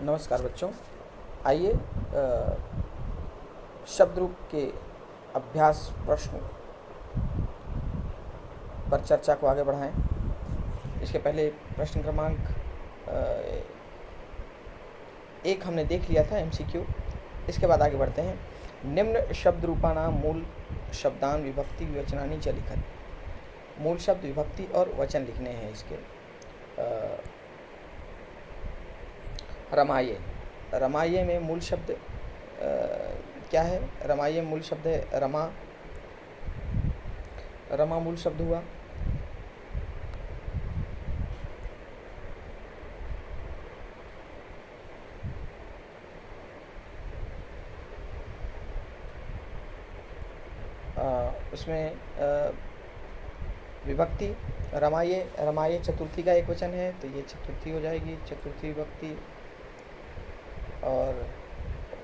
नमस्कार बच्चों, आइए शब्द रूप के अभ्यास प्रश्न पर चर्चा को आगे बढ़ाएं। इसके पहले प्रश्न क्रमांक 1 हमने देख लिया था, MCQ। इसके बाद आगे बढ़ते हैं। निम्न शब्द रूपानाम मूल शब्दान विभक्ति विवचनानि च लिखत। मूल शब्द, विभक्ति और वचन लिखने हैं इसके। रमाये, रमाये में मूल शब्द क्या है? रमाये मूल शब्द है रमा। रमा मूल शब्द हुआ। उसमें विभक्ति रमाये, रमाये चतुर्थी का एक वचन है, तो ये चतुर्थी हो जाएगी, चतुर्थी विभक्ति। और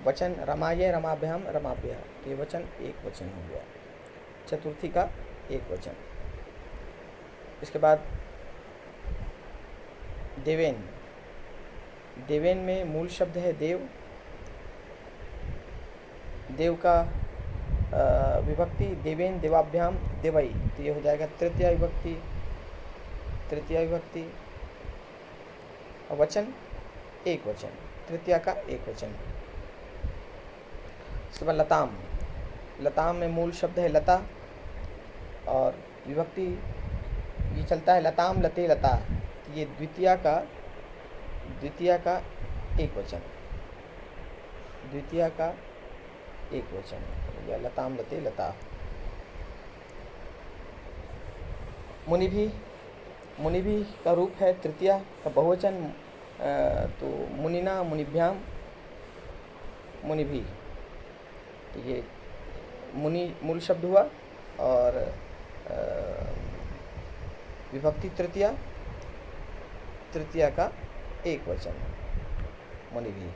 वचन रमाये रमाभ्याम रमाभ्या, तो ये वचन एक वचन हो गया, चतुर्थी का एक वचन। इसके बाद देवेन, देवेन में मूल शब्द है देव। देव का विभक्ति देवेन देवाभ्याम देवई, तो ये हो जाएगा तृतीया विभक्ति, तृतीया विभक्ति। और वचन एक वचन, तृतीया का एक वचन। इसके बाद लताम, लताम में मूल शब्द है लता और विभक्ति ये चलता है लताम लते लता, ये द्वितीया का एक वचन, द्वितीया का एक वचन या लताम लते लता। मुनिभि, मुनिभि का रूप है तृतीया का बहुवचन, तो मुनिना मुनिभ्याम मुनिभि, तो ये मुनि मूल शब्द हुआ और विभक्ति तृतीया, तृतीया का एक वचन मुनिभि।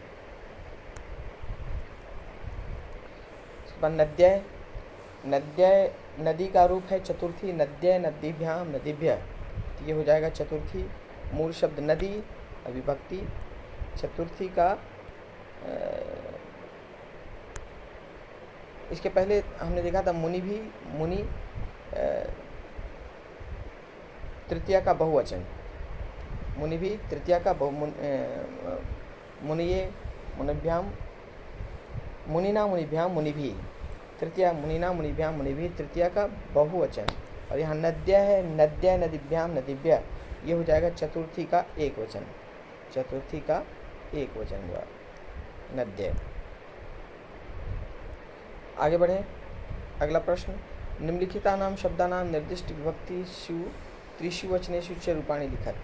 नद्यय, नद्यय नदी का रूप है चतुर्थी, नद्यय नदीभ्याम नदीभ्य, तो ये हो जाएगा चतुर्थी। मूल शब्द नदी, विभक्ति चतुर्थी का। इसके पहले हमने देखा था मुनि भी, मुनि तृतीया का बहुवचन, मुनि भी तृतीया का मुनिये मुनिभ्याम मुनिना मुनिभ्याम मुनिभि, तृतीया मुनिना मुनिभ्याम मुनिभि, तृतीया का बहुवचन। और यहाँ नद्य है, नद्य नदीभ्याम नदीभ्य, ये हो जाएगा चतुर्थी का एक वचन, चतुर्थी का एक वचन हुआ नद्य। आगे बढ़े, अगला प्रश्न। निम्नलिखितानां शब्दानां निर्दिष्ट विभक्ति त्रिषु वचनेषु च रूपाणि लिखत।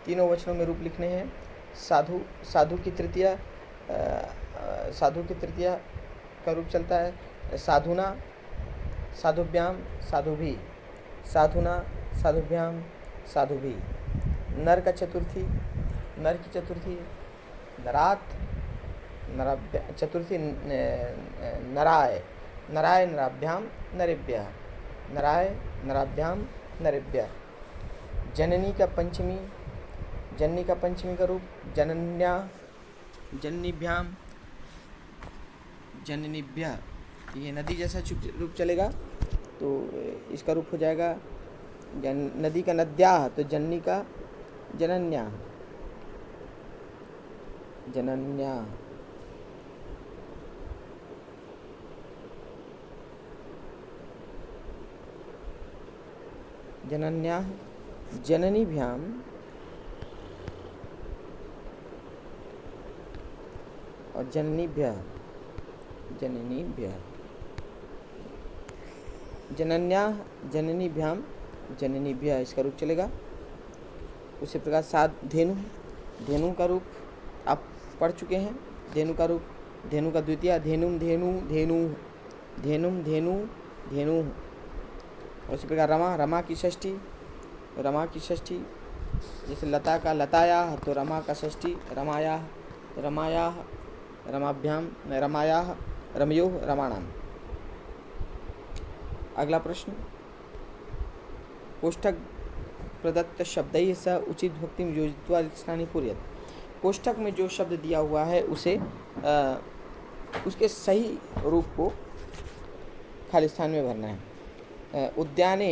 तीनों वचनों में रूप लिखने हैं। साधु, साधु की तृतीया, साधु की तृतीया का रूप चलता है साधुना साधुभ्याम साधुभी, साधुना साधुभ्याम साधुभी। नर का चतुर्थी, नर की चतुर्थी नरात, चतुर्थी नराय, नराय नराभ्याम नरेभ्यः, नराय नराभ्याम नरेभ्यः। जननी का पंचमी, जननी का पंचमी का रूप जनन्या जननीभ्याम जननीभ्यः, ये नदी जैसा रूप चलेगा, तो इसका रूप हो जाएगा नदी का नद्याः, तो जननी का जनन्या, जनन्या। जनन्या जननीभ्याम और जननीभ्यः, जननीभ्यः। जनन्या जननीभ्याम जननीभ्यः, इसका रूप चलेगा। उसी प्रकार सात धेनु, धेनु का रूप आप पढ़ चुके हैं। धेनु का रूप, धेनु का द्वितीय धेनुम धेनु धेनु, धेनुम धेनु धेनु। उसी प्रकार रमा, रमा की षष्ठी, रमा की षष्ठी। जैसे लता का लतायाः, तो रमा का षष्ठी रमायाः, रमायाः रमाभ्याम रमायाः रमयोः रमाणाम। अगला प्रश्न। कोष्ठक प्रदत्त शब्दैः सह उचित विभक्तिं योजयित्वा रिक्तानि पूरयेत्। कोष्ठक में जो शब्द दिया हुआ है उसे उसके सही रूप को खाली स्थान में भरना है। उद्याने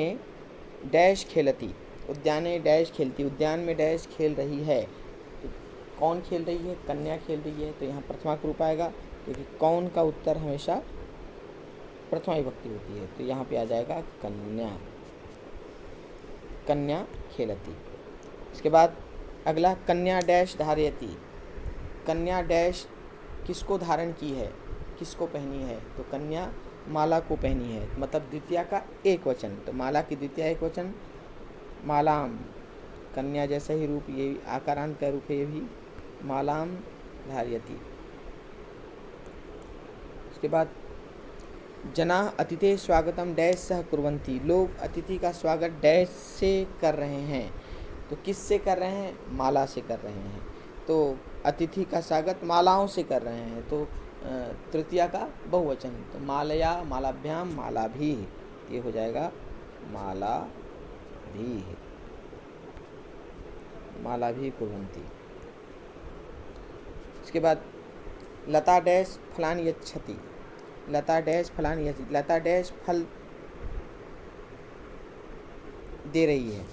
डैश खेलती, उद्याने डैश खेलती, उद्यान में डैश खेल रही है। तो कौन खेल रही है? कन्या खेल रही है। तो यहाँ प्रथमा रूप आएगा, क्योंकि कौन का उत्तर हमेशा प्रथमा विभक्ति होती है। तो यहाँ पे आ जाएगा कन्या, कन्या खेलती। इसके बाद अगला कन्या डैश धारयति, कन्या डैश किसको धारण की है, किसको पहनी है? तो कन्या माला को पहनी है, मतलब द्वितीया का एक वचन। तो माला की द्वितीया एक वचन मालाम, कन्या जैसा ही रूप, ये आकारांत का रूप है, ये भी मालाम धारयति। उसके बाद जना अतिथि स्वागतम डैश सह कुर्वन्ति, लोग अतिथि का स्वागत डैश से कर रहे हैं। तो किस से कर रहे हैं? माला से कर रहे हैं। तो अतिथि का स्वागत मालाओं से कर रहे हैं। तो तृतीया का बहुवचन, तो मालया, मालाभ्याम, माला भी, ये हो जाएगा माला भी, माला भी कुर्वन्ति। इसके बाद लता डैश फलानि यच्छति, लता डैश फलानि यच्छति, लता डैश फल दे रही है।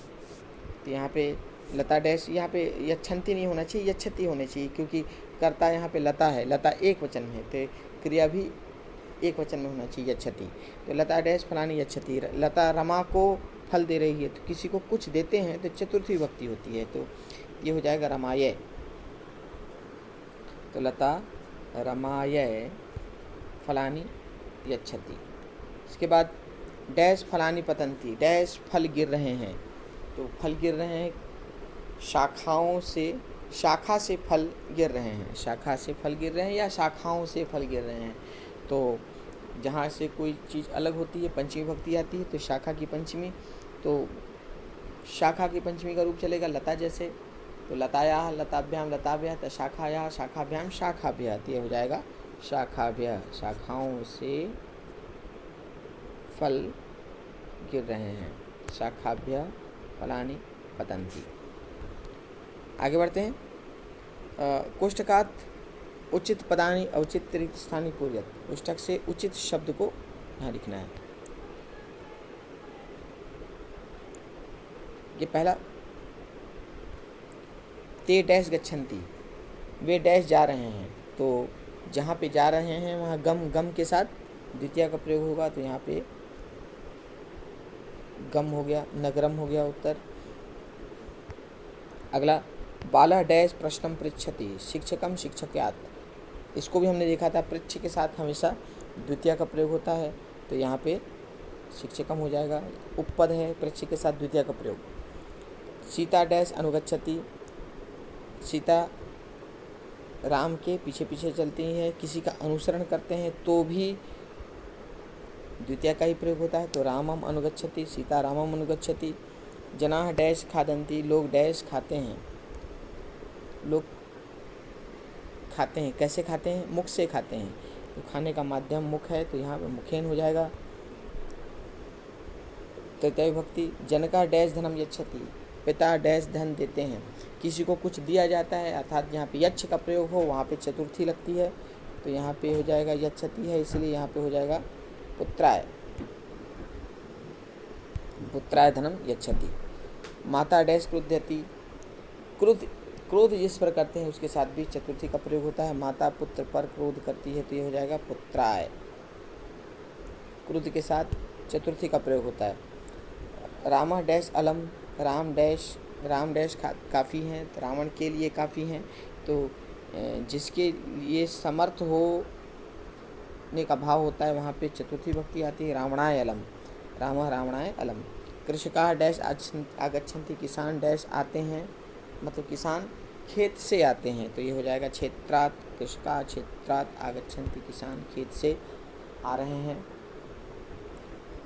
तो यहाँ पे लता डैश, यहाँ पे यच्छन्ति नहीं होना चाहिए, यच्छति होनी चाहिए, क्योंकि कर्ता यहाँ पे लता है, लता एक वचन में है, तो क्रिया भी एक वचन में होना चाहिए, यच्छति। तो लता डैश फलानि यच्छति, लता रमा को फल दे रही है। तो किसी को कुछ देते हैं तो चतुर्थी विभक्ति होती है, तो ये हो जाएगा रमाय। तो लता रमाय फलानि यच्छति। इसके बाद डैश फलानि पतन्ति, डैश फल गिर रहे हैं। तो फल गिर रहे हैं, शाखाओं से, शाखा से फल गिर रहे हैं, शाखा से फल गिर रहे हैं या शाखाओं से फल गिर रहे हैं। तो जहाँ से कोई चीज़ अलग होती है पंचमी विभक्ति आती है, तो शाखा की पंचमी, तो शाखा की पंचमी का रूप चलेगा लता जैसे। तो लताया लताभ्याम लताभ्या, तो शाखाया शाखाभ्याम शाखाभ्या, तो ये हो जाएगा शाखाभ्या, शाखाओं से फल गिर रहे हैं, शाखाभ्या फलानि पतन्ति। आगे बढ़ते हैं। कोष्ठकात उचित पदानि औचित्य रिक्त स्थानी कुर्यात्, कोष्ठक से उचित शब्द को यहाँ लिखना है। ये पहला, ते डैश गच्छन्ति, वे डैश जा रहे हैं। तो जहाँ पे जा रहे हैं वहाँ गम, गम के साथ द्वितीया का प्रयोग होगा। तो यहाँ पे गम हो गया, नगरम हो गया उत्तर। अगला बालः डैश प्रश्नम पृच्छति, शिक्षकम शिक्षक्यात्, इसको भी हमने देखा था, पृच्छ के साथ हमेशा द्वितीया का प्रयोग होता है। तो यहाँ पे शिक्षकम हो जाएगा, उपपद है, पृच्छ के साथ द्वितीया का प्रयोग। सीता डैश अनुगच्छति, सीता राम के पीछे पीछे चलती हैं, किसी का अनुसरण करते हैं तो भी द्वितीया का ही प्रयोग होता है। तो रामम अनुगच्छति, सीता रामम अनुगच्छति। जनाः डैश खादन्ति, लोग डैश खाते हैं, लोग खाते हैं, कैसे खाते हैं? मुख से खाते हैं। तो खाने का माध्यम मुख है, तो यहाँ पे मुखेन हो जाएगा। तृतीया विभक्ति जनका डैश धनम यच्छति, पिता डैश धन देते हैं, किसी को कुछ दिया जाता है, अर्थात यहाँ पे यच्छ का प्रयोग हो वहाँ पे चतुर्थी लगती है। तो यहाँ पे हो जाएगा यच्छति है, इसलिए यहाँ पे हो जाएगा पुत्राय, पुत्राय धनम यच्छति। माता डैश क्रुध्यति, क्रोध जिस पर करते हैं उसके साथ भी चतुर्थी का प्रयोग होता है। माता पुत्र पर क्रोध करती है, तो ये हो जाएगा पुत्राय, क्रोध के साथ चतुर्थी का प्रयोग होता है। रामः डैश अलम, राम डैश काफ़ी हैं, तो रावण के लिए काफ़ी हैं। तो जिसके लिए समर्थ होने का भाव होता है वहाँ पे चतुर्थी विभक्ति आती है, रावणाय अलम, रामः रावणाय अलम। कृषकाः डैश आगच्छन्ति, किसान डैश आते हैं, मतलब किसान खेत से आते हैं। तो ये हो जाएगा क्षेत्रात्, कृषकाः क्षेत्रात् आगच्छन्ति, किसान खेत से आ रहे हैं।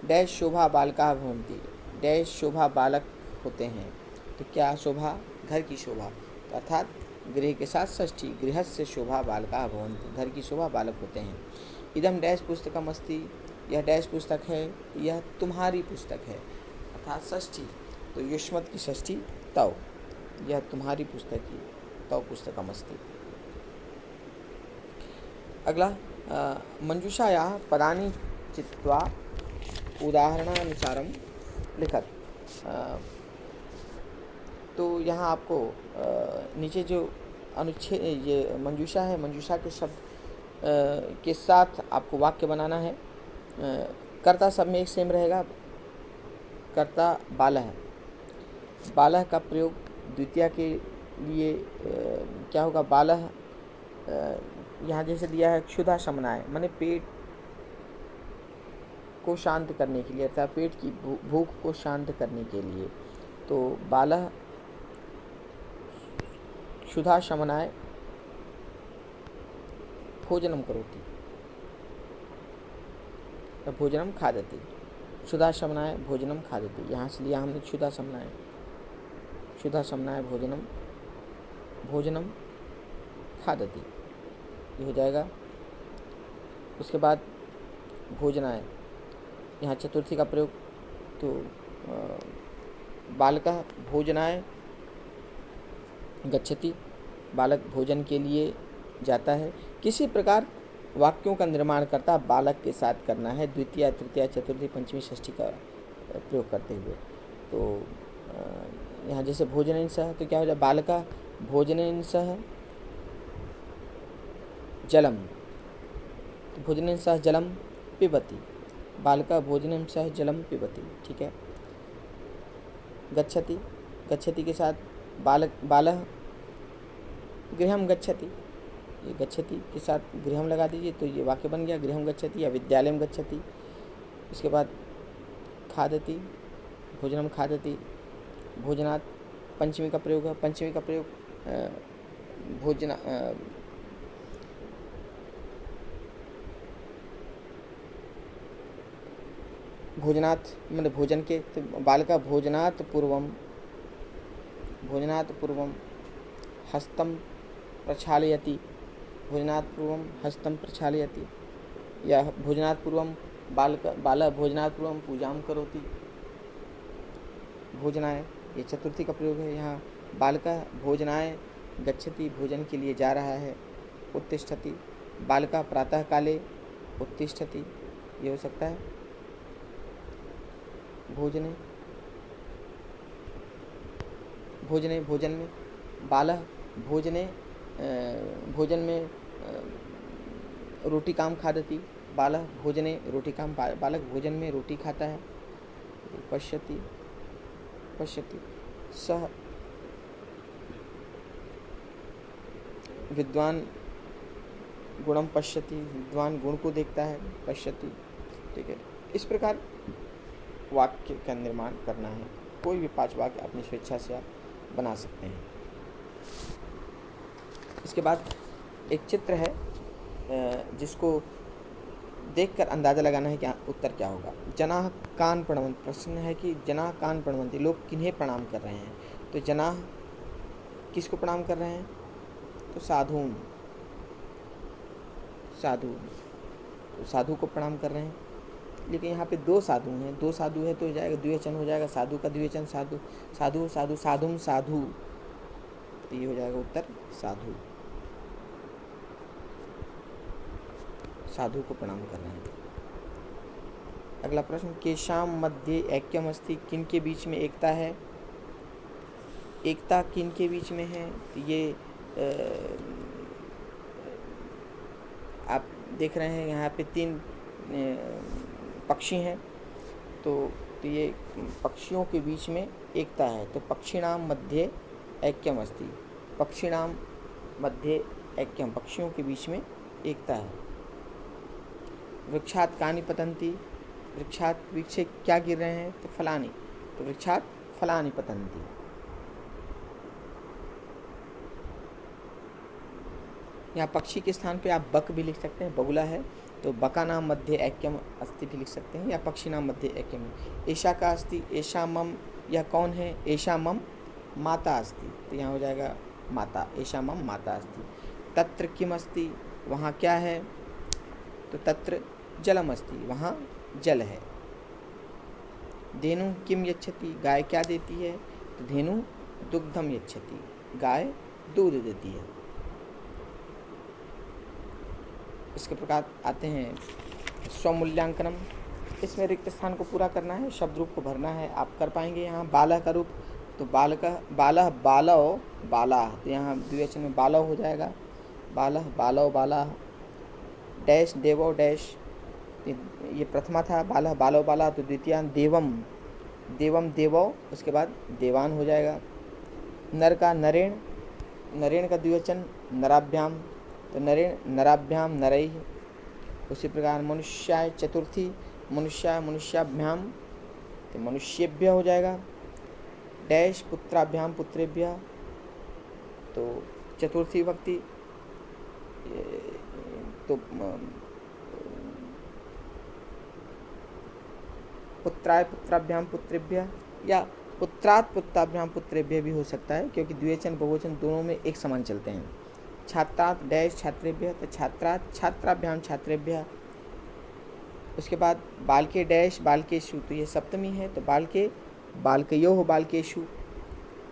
डैश शोभा बालकाः भवन्ति, डैश शोभा बालक होते हैं। तो क्या शोभा? घर की शोभा, अर्थात गृह के साथ षष्ठी, गृहस्य शोभा बालकाः भवन्ति, घर की शोभा बालक होते हैं। इदम डैश पुस्तकम अस्ति, यह डैश पुस्तक है, यह तुम्हारी पुस्तक है, अर्थात षष्ठी। तो युष्मत् की षष्ठी तव, यह तुम्हारी पुस्तक की तव पुस्तकमस्ति। अगला मंजूषायाः पदानि चित्वा उदाहरणानुसारं लिखत। तो यहाँ आपको नीचे जो अनुच्छेद ये मंजूषा है, मंजूषा के शब्द के साथ आपको वाक्य बनाना है। कर्ता सब में एक सेम रहेगा। कर्ता बालः, बालः का प्रयोग द्वितीय के लिए क्या होगा? बालः यहाँ जैसे दिया है क्षुधा शमनाय, माने पेट को शांत करने के लिए, अर्थात पेट की भूख को शांत करने के लिए। तो बालः क्षुधा शमनाय भोजनम करोति, भोजनम खादति। क्षुधा शमनाय भोजनम खादति, यहाँ से लिया हमने क्षुधा शमनाय, क्षुधा शमनाय भोजनम, भोजनम खादति, ये हो जाएगा। उसके बाद भोजनाय, यहाँ चतुर्थी का प्रयोग। तो बालकः भोजनाय गच्छति, बालक भोजन के लिए जाता है। किसी प्रकार वाक्यों का निर्माण करता बालक के साथ करना है, द्वितीय, तृतीय, चतुर्थी, पंचमी, षष्ठी का प्रयोग करते हुए। तो यहाँ जैसे भोजनेन सह, तो क्या हो जाए? बालकः भोजनेन सह जलम, तो भोजनेन सह जलम पिबति, बालकः भोजनेन सह जलम पिबति। ठीक है। गच्छति, गच्छति के साथ बालः गृहम गच्छति, ये गच्छति के साथ गृहम लगा दीजिए तो ये वाक्य बन गया गृहम गच्छति या विद्यालयम गच्छति। उसके बाद खादति, भोजनम खादति, भोजनात् पंचमी का प्रयोग है। पंचमी का प्रयोग भोजनात् मतलब भोजन के, तो बालका भोजनात् पूर्वम, भोजनात् पूर्वम हस्तम प्रक्षालयति, भोजनात् पूर्वम हस्तम प्रक्षालयति, या भोजनात् पूर्वम बालः भोजनात् पूर्वम पूजाम करोति। भोजनाय, ये चतुर्थी का प्रयोग है। यहाँ बालकः भोजनाय गच्छति, भोजन के लिए जा रहा है। उत्तिष्ठति, बालकः प्रातः काले उत्तिष्ठति, ये हो सकता है। भोजने, भोजने भोजन में, बालः भोजने भोजन में रोटी काम खादति, बालः भोजने रोटी काम, बालक भोजन में रोटी खाता है। पश्यति, पश्यति सह विद्वान गुणम पश्यति, विद्वान गुण को देखता है। पश्यति, ठीक है। इस प्रकार वाक्य का निर्माण करना है। कोई भी 5 वाक्य अपनी स्वेच्छा से आप बना सकते हैं। इसके बाद एक चित्र है जिसको देखकर अंदाज़ा लगाना है कि उत्तर क्या होगा। जनाः कान प्रणवन्ति, प्रश्न है कि जनाः कान प्रणवन्ति, लोग किन्हें प्रणाम कर रहे हैं? तो जनाः किसको प्रणाम कर रहे हैं? तो साधुन, साधु, तो साधु को प्रणाम कर रहे हैं। लेकिन यहाँ पे 2 साधु हैं, 2 साधु है तो हो जाएगा द्विवचन हो जाएगा, साधु का द्विवचन साधु, साधु साधु साधुम साधु, तो ये हो जाएगा उत्तर साधु, साधु को प्रणाम कर रहे हैं। अगला प्रश्न, केशाम मध्ये ऐक्यम अस्ति, किन के बीच में एकता है? एकता किन के बीच में है? तो ये आप देख रहे हैं यहाँ पे 3 पक्षी हैं, तो ये पक्षियों के बीच में एकता है। तो पक्षिणाम मध्ये ऐक्यम अस्ति, पक्षिणाम मध्ये ऐक्यम, पक्षियों के बीच में एकता है। वृक्षात् कानि पतन्ति, वृक्षात् वृक्ष से क्या गिर रहे हैं? तो फलानि, तो वृक्षात् फलानि पतन्ति। यहाँ पक्षी के स्थान पे आप बक भी लिख सकते हैं, बगुला है तो बका नाम मध्ये ऐक्यम अस्ति भी लिख सकते हैं, या पक्षी नाम मध्ये ऐक्यम। एषा का अस्ति, एषा मम, यह कौन है? एषा मम माता अस्ति, तो यहाँ हो जाएगा माता, एषा मम माता अस्ति। तत्र किम अस्ति, वहाँ क्या है? तो तत्र जलम अस्ति, वहाँ जल है। धेनु किम यच्छति, गाय क्या देती है? तो धेनु दुग्धम यच्छति, गाय दूध देती है। इसके प्रकार आते हैं स्वमूल्यांकनम। इसमें रिक्त स्थान को पूरा करना है, शब्द रूप को भरना है। आप कर पाएंगे। यहाँ बालह का रूप, तो बालकः बालः बालौ बालाः, तो यहाँ द्विवचन में बालौ हो जाएगा। बालः बालौ बालाः। डैश देवौ डैश, ये प्रथमा था। बालः बालौ बालाः, तो द्वितीय देवम देवम देवौ, उसके बाद देवान हो जाएगा। नर का नरेण, नरेण का द्विवचन नराभ्याम, तो नरेण नराभ्याम नरैः। उसी प्रकार मनुष्याय चतुर्थी, मनुष्याय मनुष्याभ्याम, तो मनुष्येभ्य हो जाएगा। डैश पुत्राभ्याम पुत्रेभ्य, तो चतुर्थी विभक्ति, तो पुत्राय पुत्राभ्याम पुत्रेभ्य, या पुत्रात् पुत्राभ्याम पुत्रेभ्य भी हो सकता है, क्योंकि द्विवचन बहुवचन दोनों में एक समान चलते हैं। छात्रात् डैश छात्रेभ्य, तो छात्रात् छात्राभ्याम छात्रेभ्य। उसके बाद बालके डैश बालकेषु, तो ये सप्तमी है, तो बालके बालकयोः बालकेषु।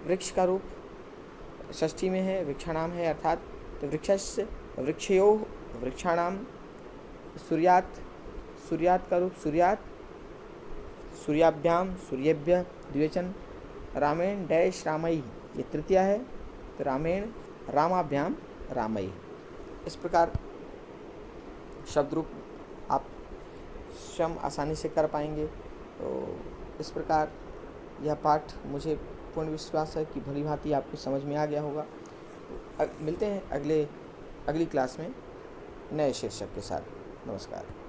वृक्ष का रूप षष्ठी में है, वृक्षाणाम है अर्थात, तो वृक्षस्य वृक्षयोः वृक्षाणाम। सूर्यात्, सूर्यात् का रूप सूर्यात् सूर्याभ्याम सूर्येभ्य द्विवचन। रामेण डैश रामैः, ये तृतीया है, तो रामेण रामाभ्याम रामैः। इस प्रकार शब्द रूप आप स्वयं आसानी से कर पाएंगे। तो इस प्रकार यह पाठ मुझे पूर्ण विश्वास है कि भली भांति आपको समझ में आ गया होगा। मिलते हैं अगली क्लास में नए शीर्षक के साथ। नमस्कार।